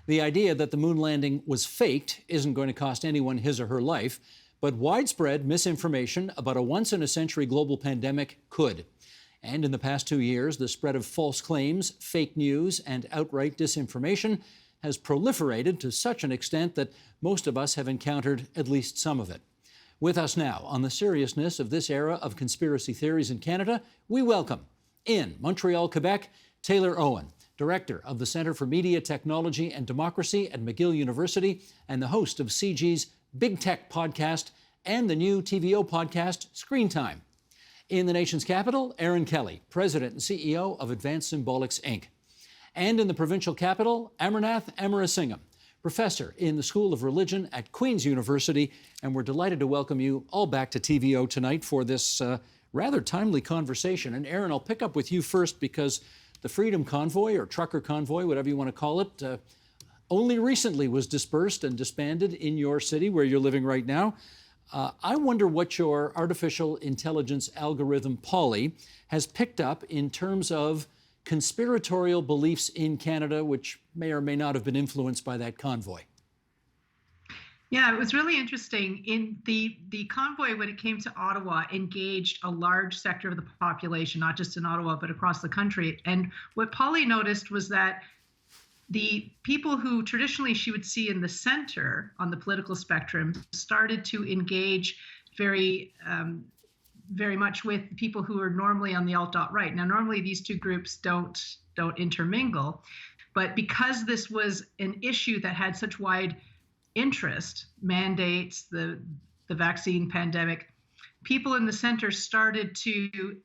The idea that the moon landing was faked isn't going to cost anyone his or her life, but widespread misinformation about a once-in-a-century global pandemic could. And in the past 2 years, the spread of false claims, fake news, and outright disinformation has proliferated to such an extent that most of us have encountered at least some of it. With us now on the seriousness of this era of conspiracy theories in Canada, we welcome, in Montreal, Quebec, Taylor Owen, Director of the Centre for Media, Technology and Democracy at McGill University and the host of CG's Big Tech podcast and the new TVO podcast, Screen Time. In the nation's capital, Aaron Kelly, President and CEO of Advanced Symbolics, Inc. And in the provincial capital, Amarnath Amarasingham, Professor in the School of Religion at Queen's University. And we're delighted to welcome you all back to TVO tonight for this rather timely conversation. And Aaron, I'll pick up with you first because the Freedom Convoy, or Trucker Convoy, whatever you want to call it, only recently was dispersed and disbanded in your city where you're living right now. I wonder what your artificial intelligence algorithm, Polly, has picked up in terms of conspiratorial beliefs in Canada, which may or may not have been influenced by that convoy. Yeah, it was really interesting. In the convoy, when it came to Ottawa, engaged a large sector of the population, not just in Ottawa, but across the country. And what Polly noticed was that the people who traditionally she would see in the center on the political spectrum started to engage very much with people who are normally on the alt-right. Now, normally these two groups don't intermingle, but because this was an issue that had such wide interest, mandates, the vaccine pandemic, people in the center started to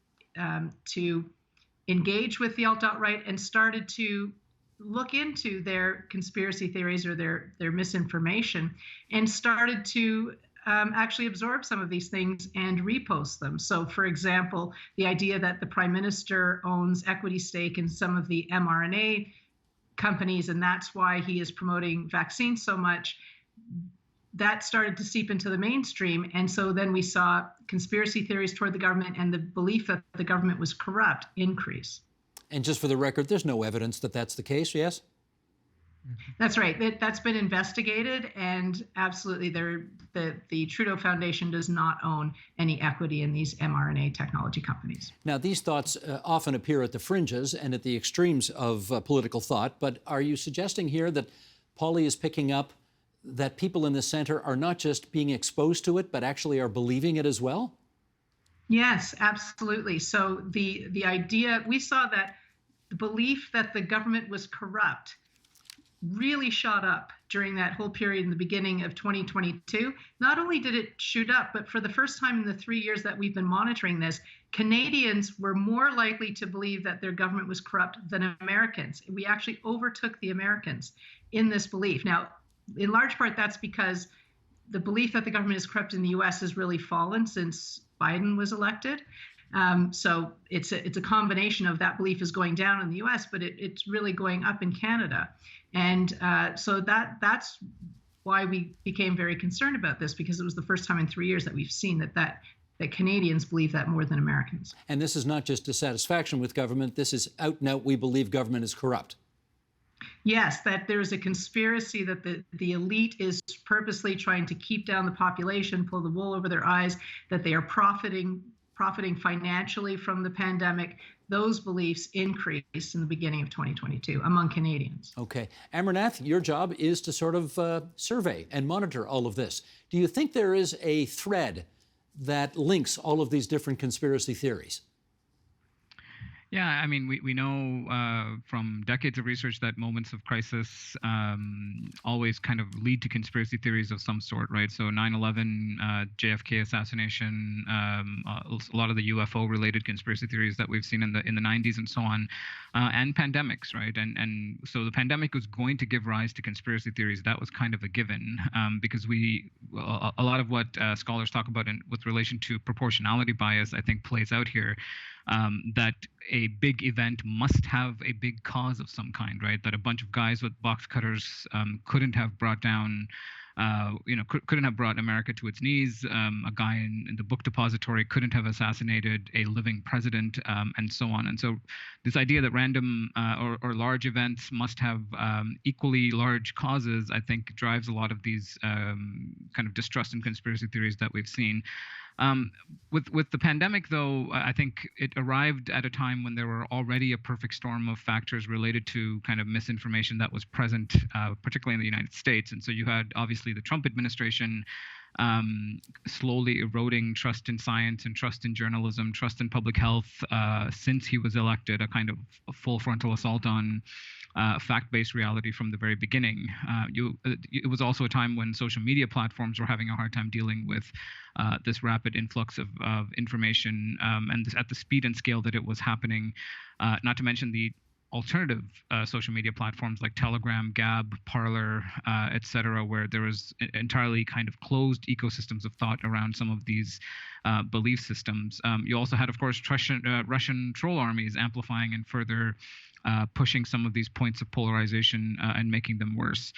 engage with the alt-right and started to look into their conspiracy theories or their misinformation and started to actually absorb some of these things and repost them. So, for example, the idea that the Prime Minister owns equity stake in some of the mRNA companies, and that's why he is promoting vaccines so much, that started to seep into the mainstream. And so then we saw conspiracy theories toward the government and the belief that the government was corrupt increase. And just for the record, there's no evidence that that's the case, yes? That's right. That's been investigated, and absolutely, the Trudeau Foundation does not own any equity in these mRNA technology companies. Now, these thoughts often appear at the fringes and at the extremes of political thought, but are you suggesting here that Polly is picking up that people in the center are not just being exposed to it, but actually are believing it as well? Yes, absolutely. So the idea, we saw that the belief that the government was corrupt really shot up during that whole period in the beginning of 2022. Not only did it shoot up, but for the first time in the 3 years that we've been monitoring this, Canadians were more likely to believe that their government was corrupt than Americans. We actually overtook the Americans in this belief. Now, in large part, that's because the belief that the government is corrupt in the U.S. has really fallen since Biden was elected. So it's a combination of that belief is going down in the U.S., but it's really going up in Canada. And so that's why we became very concerned about this, because it was the first time in 3 years that we've seen that Canadians believe that more than Americans. And this is not just dissatisfaction with government. This is out and out, we believe government is corrupt. Yes, that there's a conspiracy that the elite is purposely trying to keep down the population, pull the wool over their eyes, that they are profiting financially from the pandemic. Those beliefs increased in the beginning of 2022 among Canadians. Okay. Amarnath, your job is to sort of survey and monitor all of this. Do you think there is a thread that links all of these different conspiracy theories? Yeah, I mean, we know from decades of research that moments of crisis always kind of lead to conspiracy theories of some sort, right? So 9/11, JFK assassination, a lot of the UFO-related conspiracy theories that we've seen in the 90s and so on, and pandemics, right? And so the pandemic was going to give rise to conspiracy theories. That was kind of a given because a lot of what scholars talk about with relation to proportionality bias, I think, plays out here. That a big event must have a big cause of some kind, right? That a bunch of guys with box cutters couldn't have brought down couldn't have brought America to its knees. A guy in the book depository couldn't have assassinated a living president, and so on. And so this idea that random or large events must have equally large causes, I think, drives a lot of these kind of distrust and conspiracy theories that we've seen. With the pandemic, though, I think it arrived at a time when there were already a perfect storm of factors related to kind of misinformation that was present, particularly in the United States. And so you had obviously the Trump administration slowly eroding trust in science and trust in journalism, trust in public health since he was elected, a kind of a full frontal assault on fact-based reality from the very beginning. It was also a time when social media platforms were having a hard time dealing with this rapid influx of information and at the speed and scale that it was happening, not to mention the alternative social media platforms like Telegram, Gab, Parler, etc., where there was entirely kind of closed ecosystems of thought around some of these belief systems. You also had, of course, Russian troll armies amplifying and further pushing some of these points of polarization and making them worse.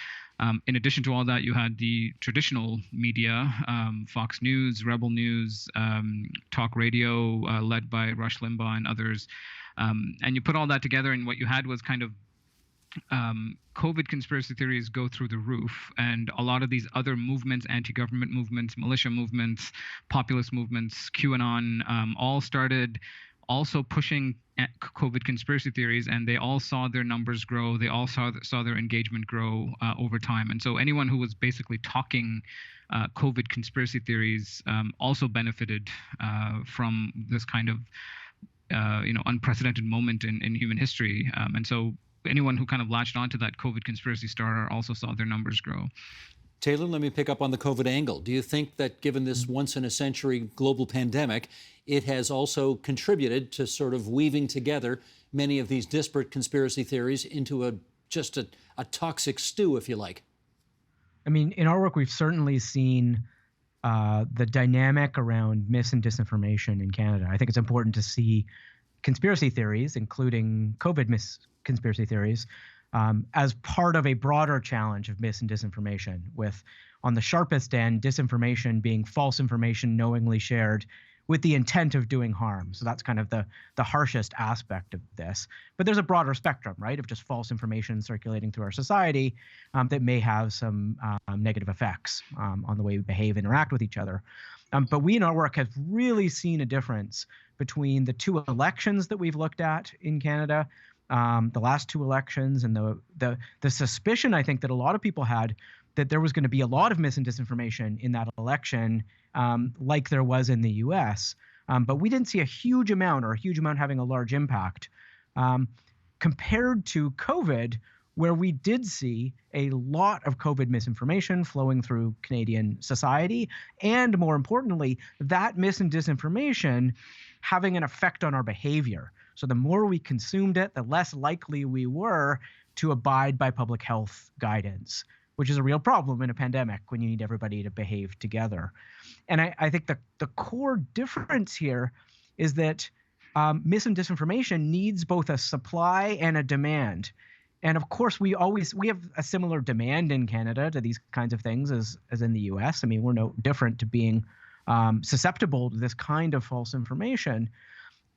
In addition to all that, you had the traditional media, Fox News, Rebel News, talk radio led by Rush Limbaugh and others. And you put all that together, and what you had was kind of COVID conspiracy theories go through the roof, and a lot of these other movements, anti-government movements, militia movements, populist movements, QAnon, all started also pushing COVID conspiracy theories, and they all saw their numbers grow. They all saw their engagement grow over time. And so anyone who was basically talking COVID conspiracy theories also benefited from this kind of unprecedented moment in human history. And so anyone who kind of latched onto that COVID conspiracy star also saw their numbers grow. Taylor, let me pick up on the COVID angle. Do you think that given this once-in-a-century global pandemic, it has also contributed to sort of weaving together many of these disparate conspiracy theories into just a toxic stew, if you like? I mean, in our work, we've certainly seen the dynamic around mis and disinformation in Canada. I think it's important to see conspiracy theories, including COVID conspiracy theories, as part of a broader challenge of mis and disinformation, with, on the sharpest end, disinformation being false information knowingly shared with the intent of doing harm. So that's kind of the harshest aspect of this. But there's a broader spectrum, right, of just false information circulating through our society that may have some negative effects on the way we behave, interact with each other. But we in our work have really seen a difference between the two elections that we've looked at in Canada, the last two elections, and the suspicion, I think, that a lot of people had that there was going to be a lot of mis and disinformation in that election, like there was in the US. But we didn't see a huge amount having a large impact compared to COVID, where we did see a lot of COVID misinformation flowing through Canadian society. And more importantly, that mis and disinformation having an effect on our behavior. So the more we consumed it, the less likely we were to abide by public health guidance, which is a real problem in a pandemic when you need everybody to behave together. And I think the core difference here is that mis and disinformation needs both a supply and a demand. And of course, we have a similar demand in Canada to these kinds of things as in the US. I mean, we're no different to being susceptible to this kind of false information.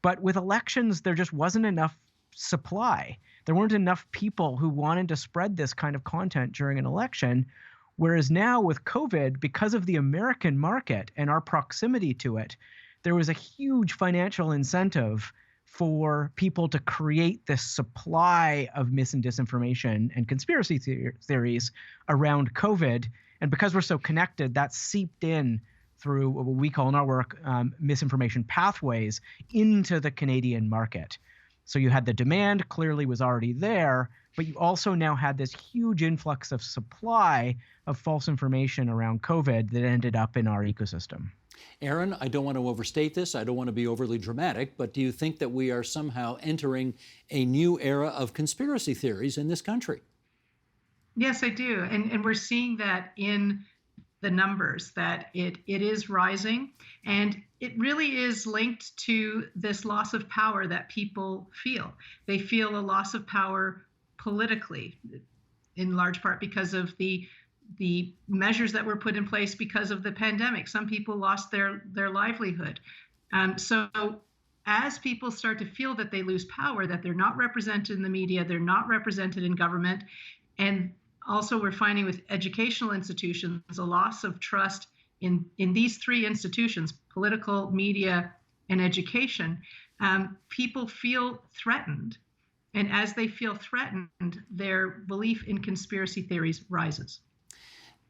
But with elections, there just wasn't enough supply. There weren't enough people who wanted to spread this kind of content during an election. Whereas now with COVID, because of the American market and our proximity to it, there was a huge financial incentive for people to create this supply of mis and disinformation and conspiracy theories around COVID. And because we're so connected, that seeped in through what we call in our work misinformation pathways into the Canadian market. So you had the demand clearly was already there, but you also now had this huge influx of supply of false information around COVID that ended up in our ecosystem. Aaron, I don't want to overstate this. I don't want to be overly dramatic, but do you think that we are somehow entering a new era of conspiracy theories in this country? Yes, I do. And we're seeing that in the numbers, that it is rising. And it really is linked to this loss of power that people feel. They feel a loss of power politically, in large part because of the the measures that were put in place because of the pandemic. Some people lost their livelihood. So as people start to feel that they lose power, that they're not represented in the media, they're not represented in government, and also we're finding with educational institutions a loss of trust in these three institutions, political, media, and education, people feel threatened. And as they feel threatened, their belief in conspiracy theories rises.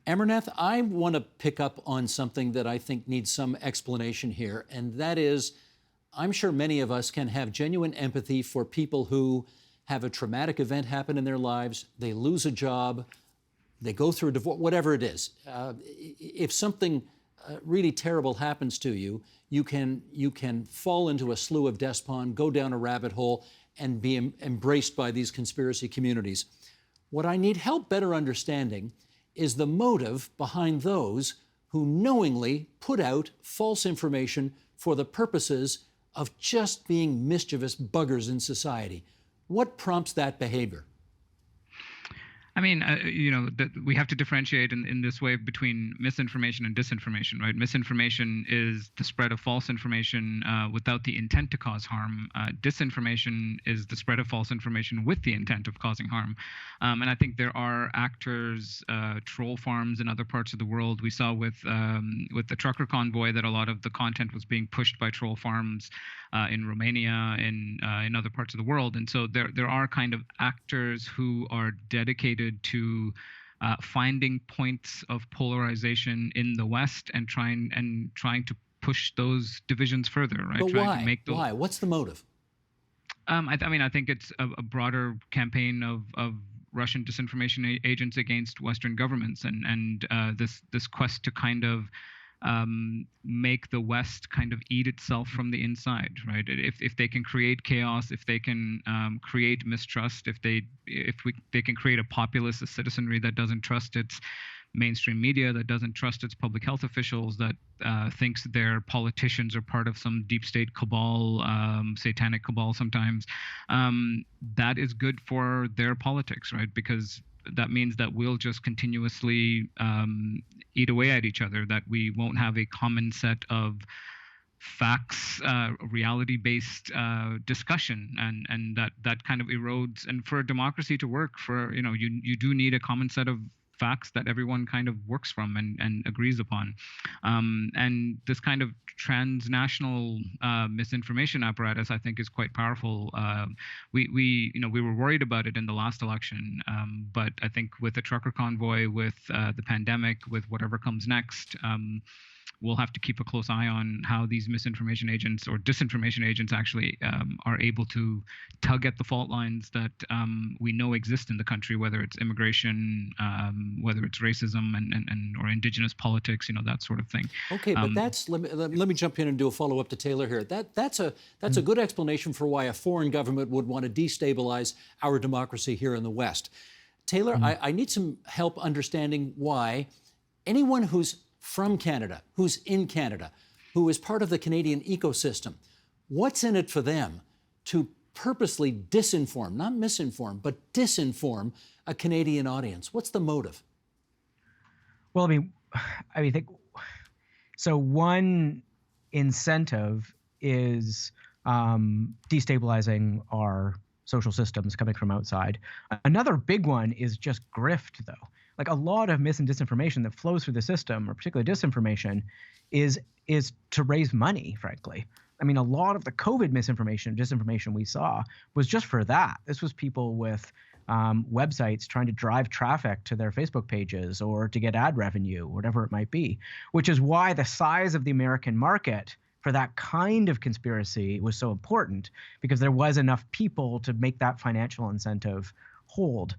Amarnath, I want to pick up on something that I think needs some explanation here, and that is, I'm sure many of us can have genuine empathy for people who have a traumatic event happen in their lives, they lose a job, they go through a divorce, whatever it is. If something really terrible happens to you, you can fall into a slough of despond, go down a rabbit hole, and be embraced by these conspiracy communities. What I need help better understanding is the motive behind those who knowingly put out false information for the purposes of just being mischievous buggers in society. What prompts that behavior? I mean, we have to differentiate in this way between misinformation and disinformation, right? Misinformation is the spread of false information without the intent to cause harm. Disinformation is the spread of false information with the intent of causing harm. And I think there are actors, troll farms in other parts of the world. We saw with the trucker convoy that a lot of the content was being pushed by troll farms in Romania, in other parts of the world. And so there are kind of actors who are dedicated to finding points of polarization in the West and trying to push those divisions further, right? But trying why? To make those... Why? What's the motive? I think it's a broader campaign of Russian disinformation agents against Western governments, and this quest to kind of make the West kind of eat itself from the inside, right? If they can create chaos, if they can create mistrust, if they can create a populace, a citizenry that doesn't trust its mainstream media, that doesn't trust its public health officials, that thinks their politicians are part of some deep state cabal, satanic cabal sometimes, that is good for their politics, right? Because that means that we'll just continuously eat away at each other, that we won't have a common set of facts, reality-based discussion, and that kind of erodes. And for a democracy to work, you do need a common set of facts that everyone kind of works from and agrees upon. And this kind of transnational misinformation apparatus, I think, is quite powerful. We were worried about it in the last election, but I think with the trucker convoy, with the pandemic, with whatever comes next, we'll have to keep a close eye on how these misinformation agents or disinformation agents actually are able to tug at the fault lines that we know exist in the country, whether it's immigration, whether it's racism and or indigenous politics, that sort of thing. Okay, but let me jump in and do a follow-up to Taylor here. That's a good explanation for why a foreign government would want to destabilize our democracy here in the West. Taylor, I need some help understanding why anyone who's from Canada, who's in Canada, who is part of the Canadian ecosystem, what's in it for them to purposely disinform, not misinform, but disinform a Canadian audience? What's the motive? Well, I think so. One incentive is destabilizing our social systems coming from outside. Another big one is just grift, though. Like a lot of mis and disinformation that flows through the system, or particularly disinformation, is to raise money, frankly. I mean, a lot of the COVID misinformation, disinformation we saw was just for that. This was people with websites trying to drive traffic to their Facebook pages or to get ad revenue, whatever it might be, which is why the size of the American market for that kind of conspiracy was so important, because there was enough people to make that financial incentive hold.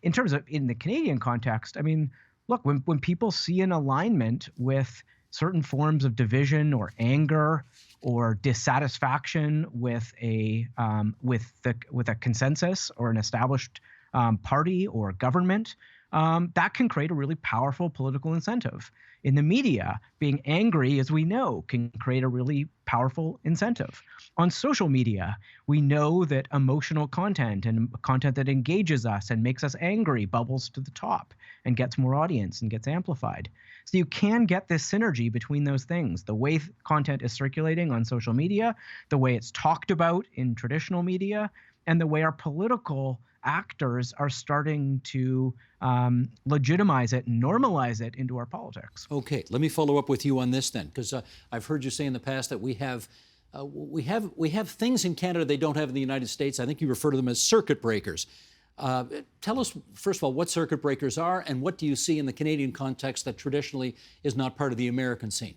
In terms of in the Canadian context, I mean, look, when people see an alignment with certain forms of division or anger or dissatisfaction with a consensus or an established party or government, that can create a really powerful political incentive. In the media, being angry, as we know, can create a really powerful incentive. On social media, we know that emotional content and content that engages us and makes us angry bubbles to the top and gets more audience and gets amplified. So you can get this synergy between those things. The way content is circulating on social media, the way it's talked about in traditional media, and the way our political actors are starting to legitimize it and normalize it into our politics. Okay, let me follow up with you on this then, because I've heard you say in the past that we have things in Canada they don't have in the United States. I think you refer to them as circuit breakers. Tell us, first of all, what circuit breakers are, and what do you see in the Canadian context that traditionally is not part of the American scene?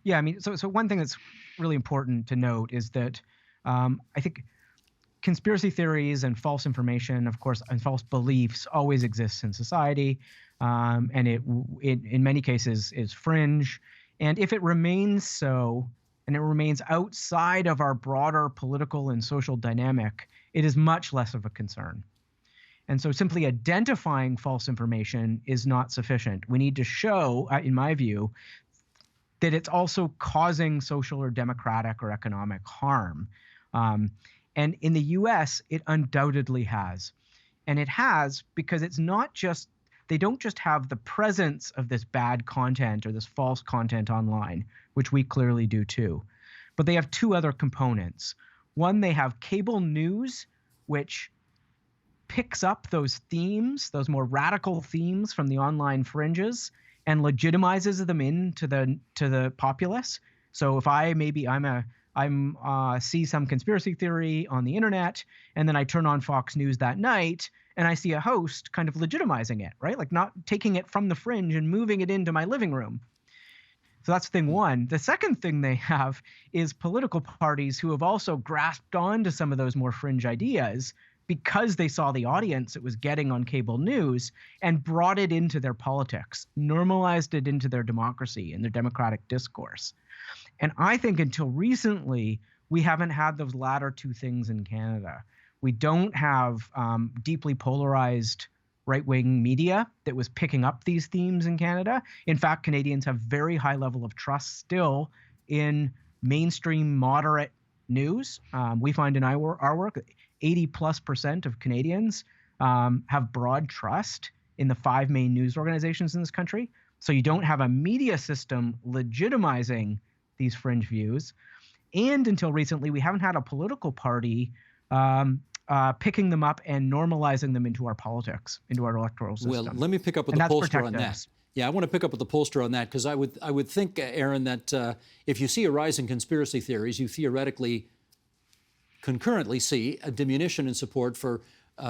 Yeah, I mean, so one thing that's really important to note is that I think conspiracy theories and false information, of course, and false beliefs always exist in society, and it in many cases is fringe. And if it remains so, and it remains outside of our broader political and social dynamic, it is much less of a concern. And so simply identifying false information is not sufficient. We need to show, in my view, that it's also causing social or democratic or economic harm. And in the US, it undoubtedly has. And it has because it's not just, they don't just have the presence of this bad content or this false content online, which we clearly do too, but they have two other components. One, they have cable news, which picks up those themes, those more radical themes from the online fringes, and legitimizes them into the populace. So if I see some conspiracy theory on the internet, and then I turn on Fox News that night, and I see a host kind of legitimizing it, right? Like not taking it from the fringe and moving it into my living room. So that's thing one. The second thing they have is political parties who have also grasped onto some of those more fringe ideas because they saw the audience it was getting on cable news and brought it into their politics, normalized it into their democracy and their democratic discourse. And I think until recently, we haven't had those latter two things in Canada. We don't have deeply polarized right-wing media that was picking up these themes in Canada. In fact, Canadians have very high level of trust still in mainstream moderate news. We find in our work, 80+% of Canadians have broad trust in the 5 main news organizations in this country. So you don't have a media system legitimizing these fringe views. And until recently, we haven't had a political party picking them up and normalizing them into our politics, into our electoral system. Well, let me pick up with the pollster on that. Yeah, I want to pick up with the pollster on that, because I would think, Aaron, that if you see a rise in conspiracy theories, you theoretically concurrently see a diminution in support for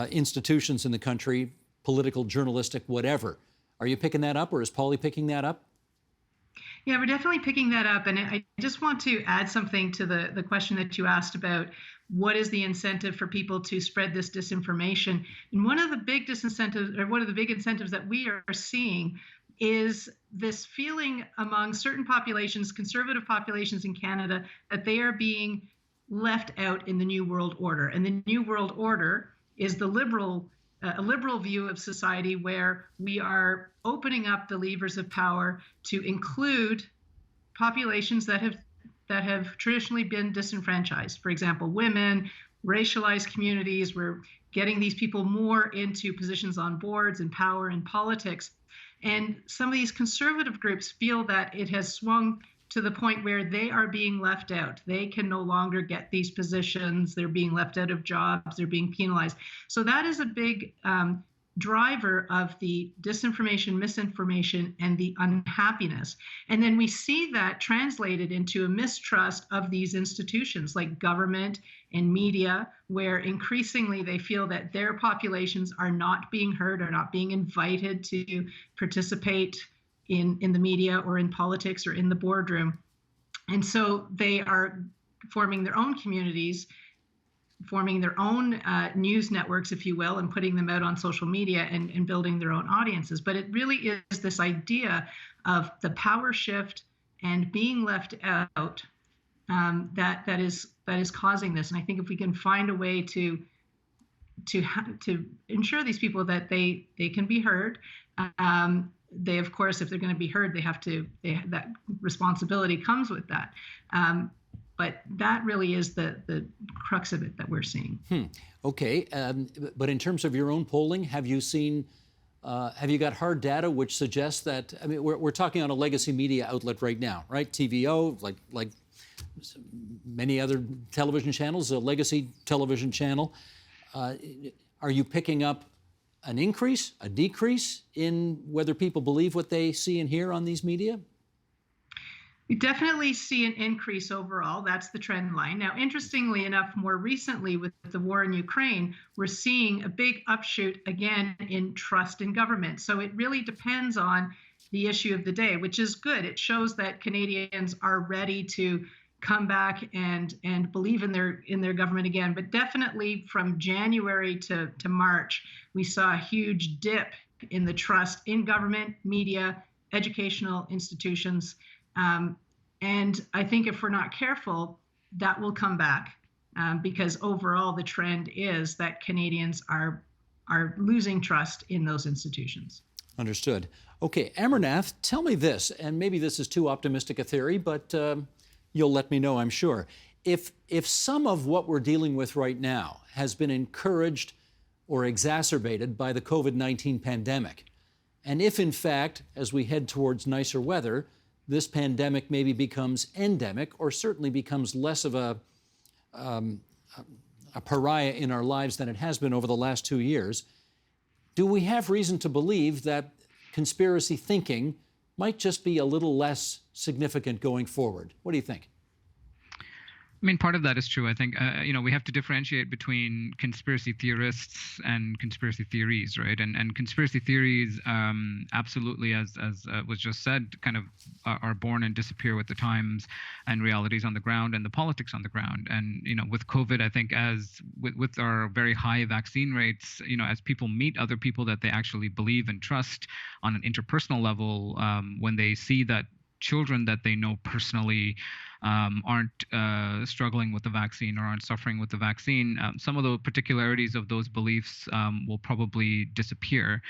institutions in the country, political, journalistic, whatever. Are you picking that up, or is Polly picking that up? Yeah, we're definitely picking that up. And I just want to add something to the question that you asked about what is the incentive for people to spread this disinformation. And one of the big disincentives, or one of the big incentives that we are seeing, is this feeling among certain populations, conservative populations in Canada, that they are being left out in the New World Order. And the New World Order is the a liberal view of society where we are opening up the levers of power to include populations that have traditionally been disenfranchised. For example, women, racialized communities. We're getting these people more into positions on boards and power and politics. And some of these conservative groups feel that it has swung to the point where they are being left out. They can no longer get these positions. They're being left out of jobs. They're being penalized. So that is a big driver of the disinformation, misinformation, and the unhappiness. And then we see that translated into a mistrust of these institutions like government and media, where increasingly they feel that their populations are not being heard, are not being invited to participate in the media or in politics or in the boardroom. And so they are forming their own communities, forming their own news networks, if you will, and putting them out on social media and building their own audiences. But it really is this idea of the power shift and being left out that is causing this. And I think if we can find a way to to ensure these people that they can be heard. They, of course, if they're going to be heard, that responsibility comes with that. But that really is the crux of it that we're seeing. Okay, but in terms of your own polling, have you got hard data which suggests that? I mean, we're talking on a legacy media outlet right now, right? TVO, like many other television channels, a legacy television channel. Are you picking up an increase, a decrease in whether people believe what they see and hear on these media? We definitely see an increase overall. That's the trend line. Now, interestingly enough, more recently with the war in Ukraine, we're seeing a big upshoot again in trust in government. So it really depends on the issue of the day, which is good. It shows that Canadians are ready to come back and believe in their government again. But definitely from January to March, we saw a huge dip in the trust in government, media, educational institutions. And I think if we're not careful, that will come back because overall the trend is that Canadians are losing trust in those institutions. Understood. Okay, Amarnath, tell me this, and maybe this is too optimistic a theory, but you'll let me know, I'm sure. If some of what we're dealing with right now has been encouraged or exacerbated by the COVID-19 pandemic, and if in fact, as we head towards nicer weather, this pandemic maybe becomes endemic or certainly becomes less of a pariah in our lives than it has been over the last 2 years, do we have reason to believe that conspiracy thinking might just be a little less significant going forward? What do you think? I mean, part of that is true. I think, we have to differentiate between conspiracy theorists and conspiracy theories, right? And conspiracy theories, absolutely, as was just said, kind of are born and disappear with the times and realities on the ground and the politics on the ground. And, with COVID, I think with our very high vaccine rates, as people meet other people that they actually believe and trust on an interpersonal level, when they see that children that they know personally aren't struggling with the vaccine or aren't suffering with the vaccine, some of the particularities of those beliefs will probably disappear.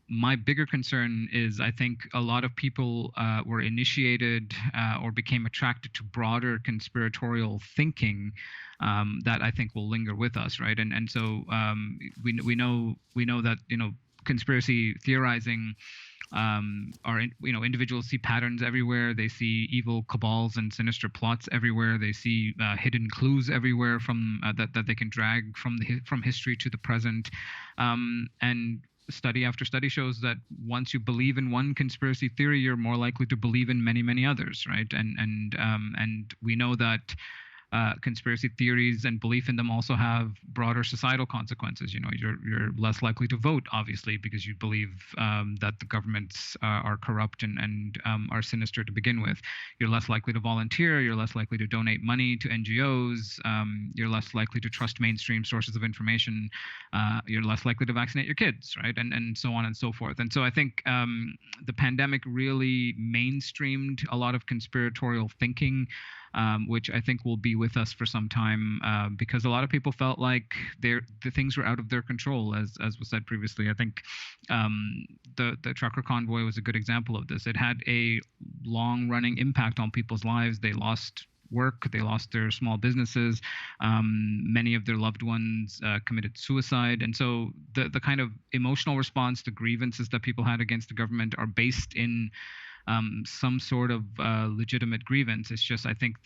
My bigger concern is I think a lot of people were initiated or became attracted to broader conspiratorial thinking that I think will linger with us, right? And so we know that conspiracy theorizing individuals see patterns everywhere. They see evil cabals and sinister plots everywhere. They see hidden clues everywhere from that they can drag from history to the present. And study after study shows that once you believe in one conspiracy theory, you're more likely to believe in many, many others, right? And we know that conspiracy theories and belief in them also have broader societal consequences. You're less likely to vote, obviously, because you believe that the governments are corrupt and are sinister to begin with. You're less likely to volunteer. You're less likely to donate money to NGOs. You're less likely to trust mainstream sources of information. You're less likely to vaccinate your kids, right? And so on and so forth. And so I think the pandemic really mainstreamed a lot of conspiratorial thinking, which I think will be with us for some time because a lot of people felt like the things were out of their control, as was said previously. I think the trucker convoy was a good example of this. It had a long-running impact on people's lives. They lost work, they lost their small businesses, many of their loved ones committed suicide. And so the kind of emotional response to grievances that people had against the government are based in some sort of legitimate grievance. It's just I think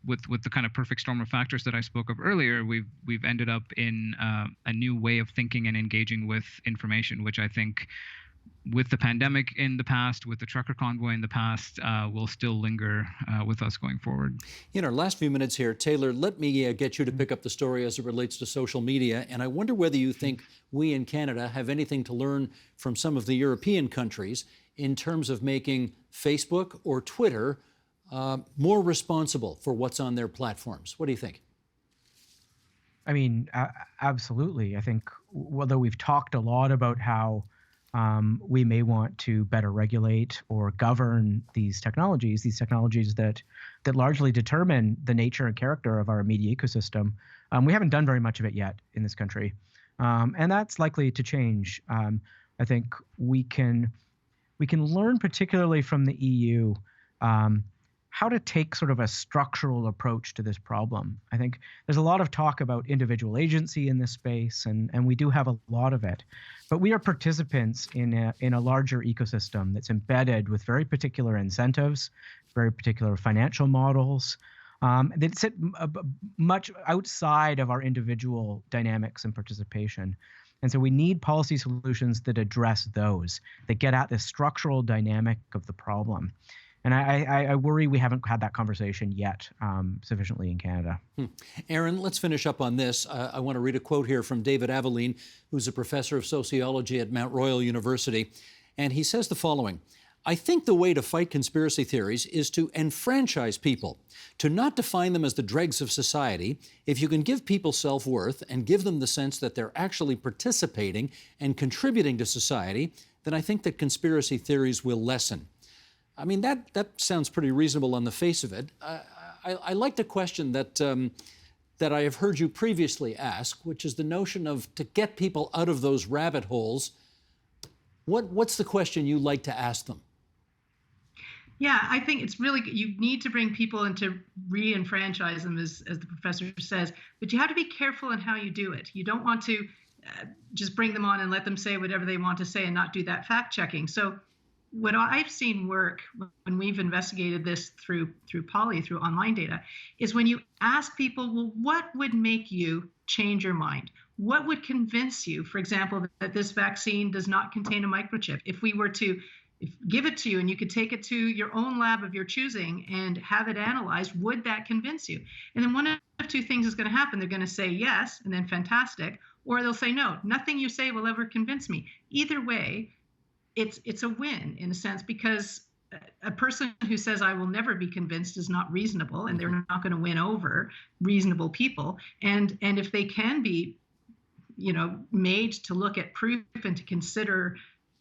with the kind of perfect storm of factors that I spoke of earlier, we've ended up in a new way of thinking and engaging with information, which I think with the pandemic in the past, with the trucker convoy in the past, will still linger with us going forward. In our last few minutes here, Taylor, let me get you to pick up the story as it relates to social media. And I wonder whether you think we in Canada have anything to learn from some of the European countries in terms of making Facebook or Twitter more responsible for what's on their platforms. What do you think? I mean, absolutely. I think, although we've talked a lot about how we may want to better regulate or govern these technologies that largely determine the nature and character of our media ecosystem, We haven't done very much of it yet in this country, and that's likely to change. I think we can learn, particularly from the EU, how to take sort of a structural approach to this problem. I think there's a lot of talk about individual agency in this space, and we do have a lot of it. But we are participants in a larger ecosystem that's embedded with very particular incentives, very particular financial models, that sit much outside of our individual dynamics and participation. And so we need policy solutions that address those, that get at the structural dynamic of the problem. And I worry we haven't had that conversation yet sufficiently in Canada. Aaron, let's finish up on this. I want to read a quote here from David Aveline, who's a professor of sociology at Mount Royal University. And he says the following: I think the way to fight conspiracy theories is to enfranchise people, to not define them as the dregs of society. If you can give people self-worth and give them the sense that they're actually participating and contributing to society, then I think that conspiracy theories will lessen. I mean, that sounds pretty reasonable on the face of it. I like the question that I have heard you previously ask, which is the notion of, to get people out of those rabbit holes, what's the question you like to ask them? Yeah, I think it's really, you need to bring people in to re-enfranchise them, as the professor says, but you have to be careful in how you do it. You don't want to just bring them on and let them say whatever they want to say and not do that fact checking. So what I've seen work when we've investigated this through Poly, through online data, is when you ask people, well, what would make you change your mind? What would convince you, for example, that this vaccine does not contain a microchip? If we were to give it to you and you could take it to your own lab of your choosing and have it analyzed, would that convince you? And then one of two things is going to happen. They're going to say yes, and then fantastic, or they'll say no, nothing you say will ever convince me. Either way, it's a win in a sense, because a person who says I will never be convinced is not reasonable, and they're not going to win over reasonable people. And if they can be, made to look at proof and to consider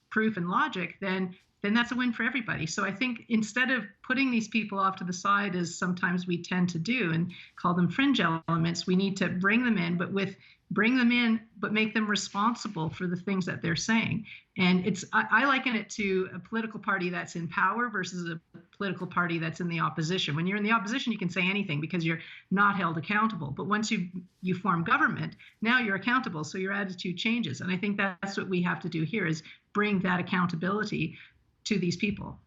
proof and logic, then that's a win for everybody. So I think instead of putting these people off to the side, as sometimes we tend to do and call them fringe elements, we need to bring them in, but make them responsible for the things that they're saying. And I liken it to a political party that's in power versus a political party that's in the opposition. When you're in the opposition, you can say anything because you're not held accountable. But once you form government, now you're accountable, so your attitude changes. And I think that's what we have to do here, is bring that accountability to these people.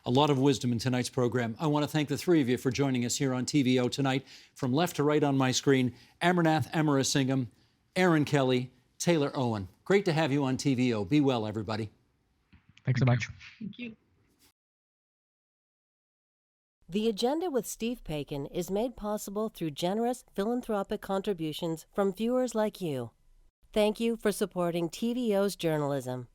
A lot of wisdom in tonight's program. I want to thank the three of you for joining us here on TVO tonight. From left to right on my screen, Amarnath Amarasingham, Aaron Kelly, Taylor Owen. Great to have you on TVO. Be well, everybody. Thanks so much. Thank you. The Agenda with Steve Paikin is made possible through generous philanthropic contributions from viewers like you. Thank you for supporting TVO's journalism.